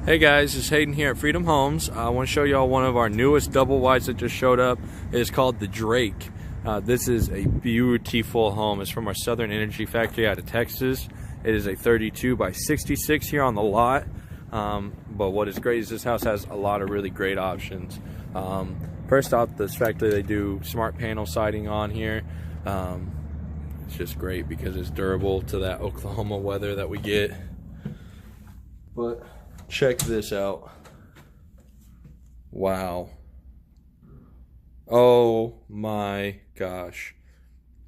Hey guys, it's Hayden here at Freedom Homes. I want to show y'all one of our newest double wides that just showed up. It is called the Drake. This is a beautiful home. It's from our Southern Energy factory out of Texas. It is a 32 by 66 here on the lot. But what is great is this house has a lot of really great options. First off, this factory, they do smart panel siding on here. It's just great because it's durable to that Oklahoma weather that we get. But check this out. Wow. Oh my gosh.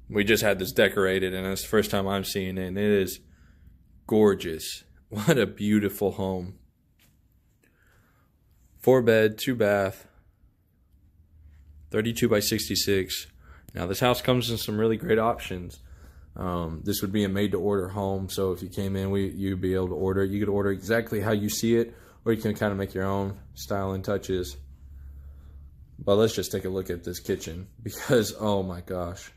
We just had this decorated and it's the first time I'm seeing it, and it is gorgeous. What a beautiful home. 4-bed, 2-bath, 32 by 66. Now this house comes in some really great options. This would be a made-to-order home, so if you came in, you'd be able to order it. You could order exactly how you see it, or you can kind of make your own style and touches. But let's just take a look at this kitchen, because oh my gosh,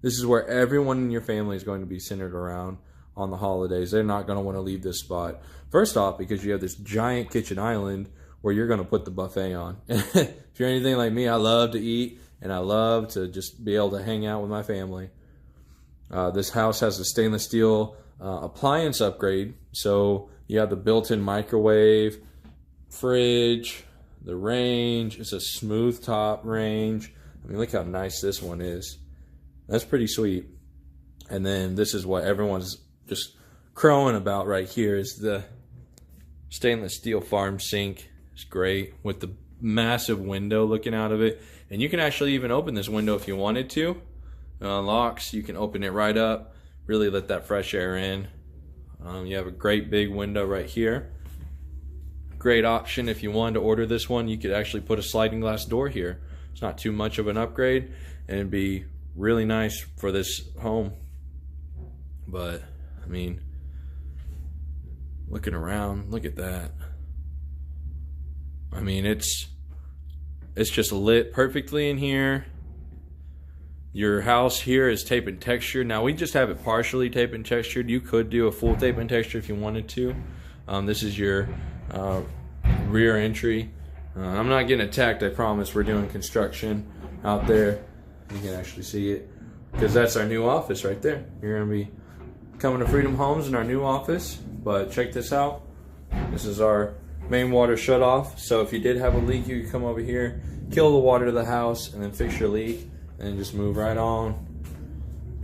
this is where everyone in your family is going to be centered around on the holidays. They're not going to want to leave this spot. First off, because you have this giant kitchen island where you're going to put the buffet on. If you're anything like me, I love to eat, and I love to just be able to hang out with my family. This house has a stainless steel appliance upgrade, so you have the built-in microwave, fridge, the range. It's a smooth top range. I mean, look how nice this one is. That's pretty sweet. And then this is what everyone's just crowing about right here, is the stainless steel farm sink. It's great with the massive window looking out of it, and you can actually even open this window if you wanted to. It unlocks, you can open it right up, really let that fresh air in. You have a great big window right here. Great option if you wanted to order this one, you could actually put a sliding glass door here. It's not too much of an upgrade, and it'd be really nice for this home. But I mean, looking around, look at that. I mean, it's just lit perfectly in here. Your house here is tape and textured. Now we just have it partially tape and textured. You could do a full tape and texture if you wanted to. This is your rear entry. I'm not getting attacked, I promise. We're doing construction out there. You can actually see it, because that's our new office right there. You're gonna be coming to Freedom Homes in our new office. But check this out. This is our main water shut off. So if you did have a leak, you could come over here, kill the water to the house, and then fix your leak. And just move right on.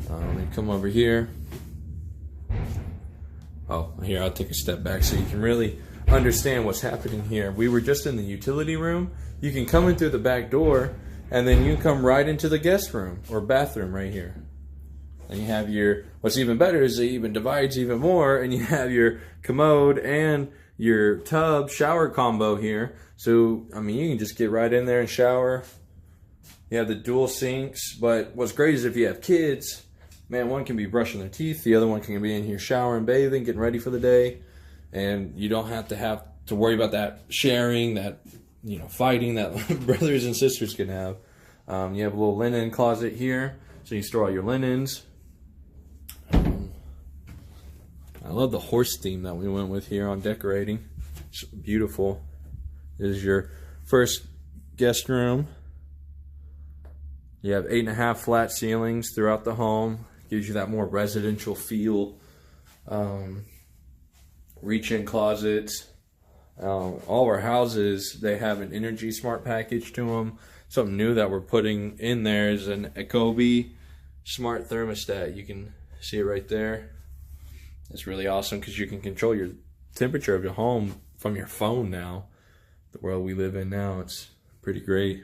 Then come over here. Oh, here, I'll take a step back so you can really understand what's happening here. We were just in the utility room. You can come in through the back door, and then you can come right into the guest room or bathroom right here. And you have your, what's even better is it even divides even more, and you have your commode and your tub shower combo here. So, I mean, you can just get right in there and shower. You have the dual sinks, but what's great is if you have kids, man, one can be brushing their teeth, the other one can be in here showering, bathing, getting ready for the day, and you don't have to worry about that sharing, that, you know, fighting that brothers and sisters can have. You have a little linen closet here, so you store all your linens. I love the horse theme that we went with here on decorating. It's beautiful. This is your first guest room. You have 8.5 flat ceilings throughout the home. Gives you that more residential feel. Reach-in closets. All our houses, they have an Energy Smart package to them. Something new that we're putting in there is an Ecobee smart thermostat. You can see it right there. It's really awesome because you can control your temperature of your home from your phone now. The world we live in now, it's pretty great.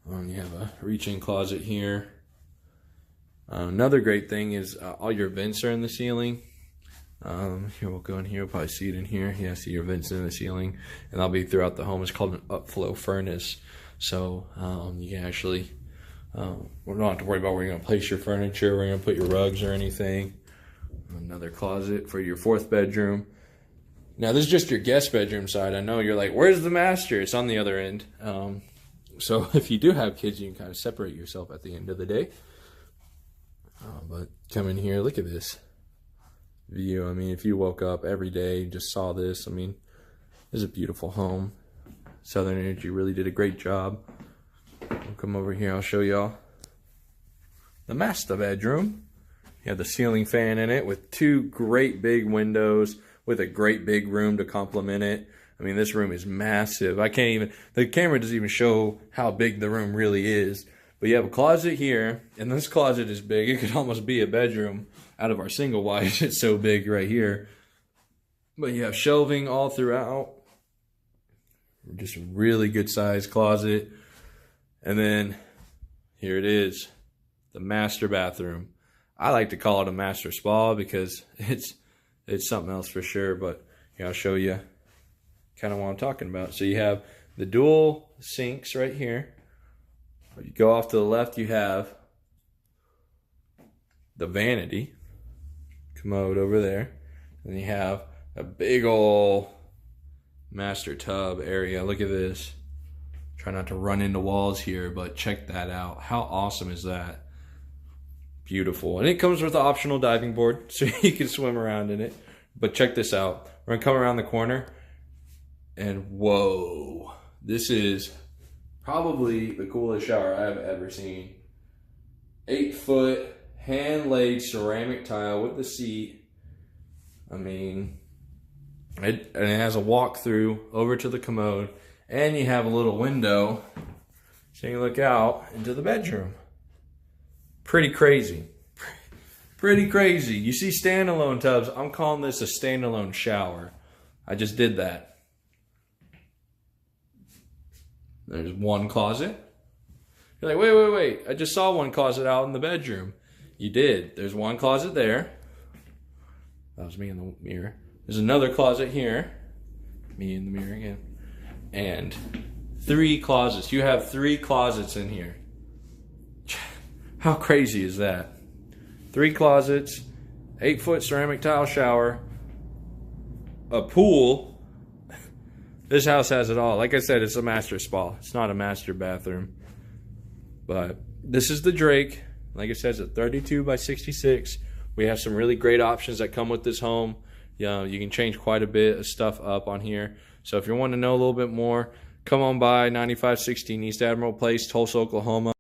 You have a reach-in closet here. Another great thing is all your vents are in the ceiling. Here, we'll go in here. We'll probably see it in here. Yeah, see your vents in the ceiling. And that'll be throughout the home. It's called an upflow furnace. So you can actually, we don't have to worry about where you're going to place your furniture, where you're going to put your rugs or anything. Another closet for your 4th bedroom. Now, this is just your guest bedroom side. I know you're like, where's the master? It's on the other end. So if you do have kids, you can kind of separate yourself at the end of the day. But come in here, look at this view. I mean, if you woke up every day, just saw this, I mean, This is a beautiful home. Southern Energy really did a great job. We'll come over here, I'll show y'all the master bedroom. You have the ceiling fan in it with 2 great big windows with a great big room to complement it. I mean, this room is massive. The camera doesn't even show how big the room really is. But you have a closet here, and this closet is big. It could almost be a bedroom out of our single wide. It's so big right here. But you have shelving all throughout. Just a really good sized closet. And then here it is, the master bathroom. I like to call it a master spa because it's something else for sure. But here, I'll show you kind of what I'm talking about. So you have the dual sinks right here. You go off to the left, you have the vanity commode over there. And you have a big old master tub area. Look at this. Try not to run into walls here, but check that out. How awesome is that? Beautiful. And it comes with an optional diving board, so you can swim around in it. But check this out. We're gonna come around the corner, and whoa, this is probably the coolest shower I've ever seen. 8-foot hand-laid ceramic tile with the seat. I mean, and it has a walk-through over to the commode, and you have a little window so you can look out into the bedroom. Pretty crazy. Pretty crazy. You see standalone tubs. I'm calling this a standalone shower. I just did that. There's one closet. You're like, wait. I just saw one closet out in the bedroom. You did. There's one closet there. That was me in the mirror. There's another closet here. Me in the mirror again. And 3 closets. You have 3 closets in here. How crazy is that? 3 closets, 8-foot ceramic tile shower, a pool. This house has it all. Like I said, it's a master spa. It's not a master bathroom. But this is the Drake. Like I said, it's a 32 by 66. We have some really great options that come with this home. You can change quite a bit of stuff up on here. So if you want to know a little bit more, come on by 9516 East Admiral Place, Tulsa, Oklahoma.